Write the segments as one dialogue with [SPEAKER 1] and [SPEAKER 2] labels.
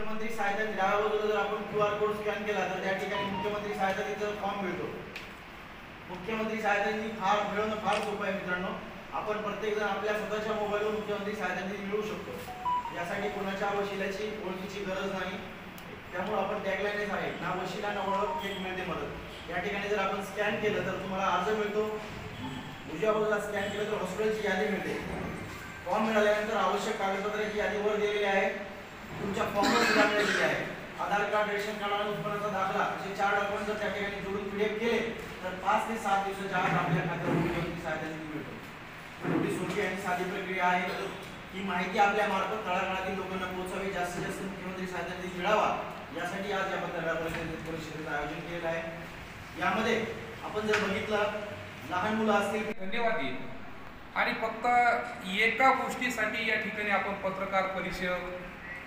[SPEAKER 1] मुख्यमंत्री सहायता डाव्या बाजूला जर आपण QR कोड स्कॅन केला तर त्या ठिकाणी मुख्यमंत्री सहायता निधीचा फॉर्म मिळतो. मुख्यमंत्री सहायता निधी मिळवणं फार सोपं आहे मित्रांनो. आपण प्रत्येक जण आपल्या स्वतःच्या मोबाईलवर मुख्यमंत्री सहायता निधी मिळवू शकतो. यासाठी कोणाच्या वशिल्याची ओळखीची गरज नाही. त्यामुळे आपण टॅगलाईनच आहे, ना वशिला ना ओळख, एक मिळते मदत. या ठिकाणी जर आपण स्कॅन केलं तर तुम्हाला अर्ज मिळतो. उजव्या बाजूला स्कॅन केलं तर हॉस्पिटलची यादी मिळते. फॉर्म मिळाल्यानंतर आवश्यक कागदपत्रांची यादी वर दिलेली आहे. तुमच्या फॉर्मवर सुद्धा मिळालेली आहे. आधार कार्ड, रेशन कार्ड आणि उत्पन्नाचा दाखला असे 4 डॉक्युमेंट जर त्या ठिकाणी जोडून PDF केले तर 5 ते 7 दिवसाच्या आत आपल्या खात्यावर मुख्यमंत्री सहायता निधी मिळतो. एवढी सोपी आणि साधी प्रक्रिया आहे. ही माहिती आपल्या मार्फत तळागाळातील लोकांना पोहोचावी, जास्तीत जास्त मुख्यमंत्री सहायता निधी मिळावा, यासाठी आज या पत्रकार परिषदेचं आयोजन केलेलं आहे. यामध्ये आपण जर बघितलं, लहान मुलं असतील,
[SPEAKER 2] धन्यवाद देईल. आणि फक्त एका गोष्टीसाठी या ठिकाणी आपण पत्रकार परिषद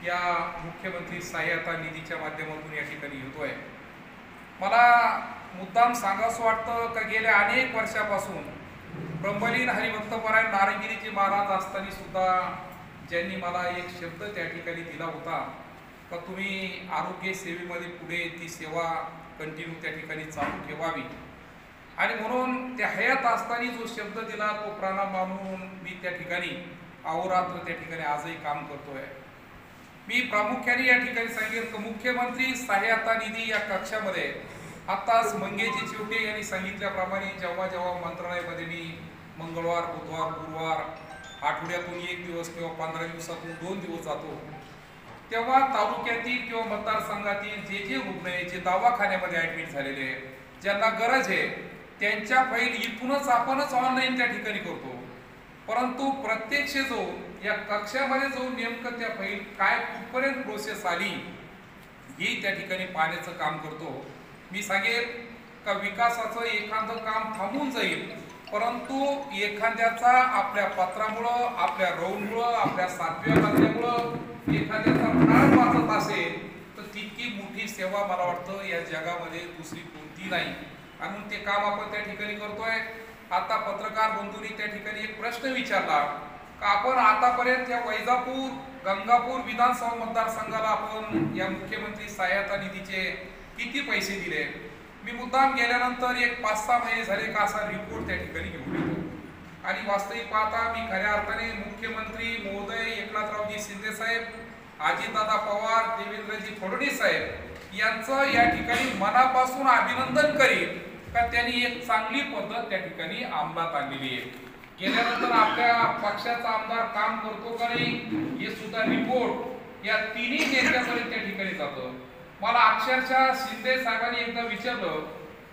[SPEAKER 2] या मुख्यमंत्री सहायता निधीच्या माध्यमातून या ठिकाणी येतोय. मला मुद्दाम सांगावंसं वाटतं का गेल्या अनेक वर्षापासून ब्रह्मलीन हरिभक्तपरायण नारंगिरीचे महाराज असताना सुद्धा ज्यांनी मला एक शब्द त्या ठिकाणी दिला होता का तुम्ही आरोग्य सेवेमध्ये पुढे ती सेवा कंटिन्यू त्या ठिकाणी चालू ठेवावी, आणि म्हणून त्या हयात असताना जो शब्द दिला तो प्राणा मानून मी त्या ठिकाणी अहोरात्र त्या ठिकाणी आजही काम करतोय. मी प्रामुख्याने या ठिकाणी सांगेन की मुख्यमंत्री सहायता निधी या कक्षामध्ये आताच मंगेशजी चिवटे यांनी सांगितल्याप्रमाणे जेव्हा जेव्हा मंत्रालयामध्ये मी मंगळवार, बुधवार, गुरुवार, आठवड्यातून 1 दिवस किंवा 15 दिवसातून 2 दिवस जातो, तेव्हा तालुक्यातील किंवा मतदारसंघातील जे रुग्ण आहे, जे दवाखान्यामध्ये ऍडमिट झालेले आहे, ज्यांना गरज आहे, त्यांच्या फाईल इथूनच आपणच ऑनलाईन त्या ठिकाणी करतो. परंतु प्रत्यक्ष जो या कक्षामध्ये जाऊन नेमकं त्या फाईल काय कुठपर्यंत प्रोसेस आली ही त्या ठिकाणी पाहण्याचं काम करतो. मी सांगेन का विकासाचं एखादं काम थांबून जाईल, परंतु एखाद्याचा आपल्या पत्रामुळं, आपल्या रौनमुळं, आपल्या सातव्या घातल्यामुळं एखाद्याचा प्राण वाचत असेल तर तितकी मोठी सेवा मला वाटतं या जगामध्ये दुसरी कोणती नाही. आणि ते काम आपण त्या ठिकाणी करतोय. आता पत्रकार बंधूंनी त्या ठिकाणी एक प्रश्न विचारला का आपण आतापर्यंत या वैजापूर, गंगापूर विधानसभा मतदारसंघाला आपण या मुख्यमंत्री सहायता निधीचे किती पैसे दिले. मी मुद्दाम गेल्यानंतर एक 5-6 महिने झाले का असा रिपोर्ट त्या ठिकाणी घेऊन येतो. आणि वास्तविक पाहता मी खऱ्या अर्थाने मुख्यमंत्री महोदय एकनाथरावजी शिंदे साहेब, अजितदादा पवार, देवेंद्रजी फडणवीस साहेब यांचं या ठिकाणी मनापासून अभिनंदन करीन का त्यांनी एक चांगली पद्धत त्या ठिकाणी अंमलात आणलेली आहे. गेल्यानंतर आपल्या पक्षाचा आमदार काम करतो का नाही हे सुद्धा रिपोर्ट या तिन्ही नेत्यांपर्यंत त्या ठिकाणी जातं. मला अक्षरशः शिंदे साहेबांनी एकदा विचारलं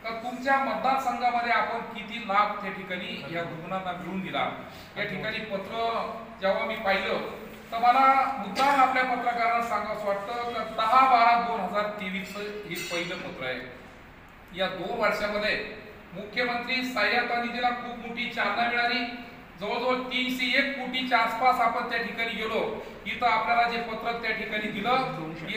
[SPEAKER 2] का तुमच्या मतदारसंघामध्ये आपण किती लाभ त्या ठिकाणी या रुग्णांना मिळवून दिला. या ठिकाणी पत्र जेव्हा मी पाहिलं तर मला मुद्दाम आपल्या पत्रकारांना सांगावंसं वाटतं का 10/12/2023 हे पहिलं पत्र आहे. या 2 वर्षामध्ये मुख्यमंत्री सहायता निधीला खूप मोठी चालना मिळाली. जवळजवळ 301 कोटीच्या आसपास आपण त्या ठिकाणी गेलो. इथं आपल्याला जे पत्रक त्या ठिकाणी दिलं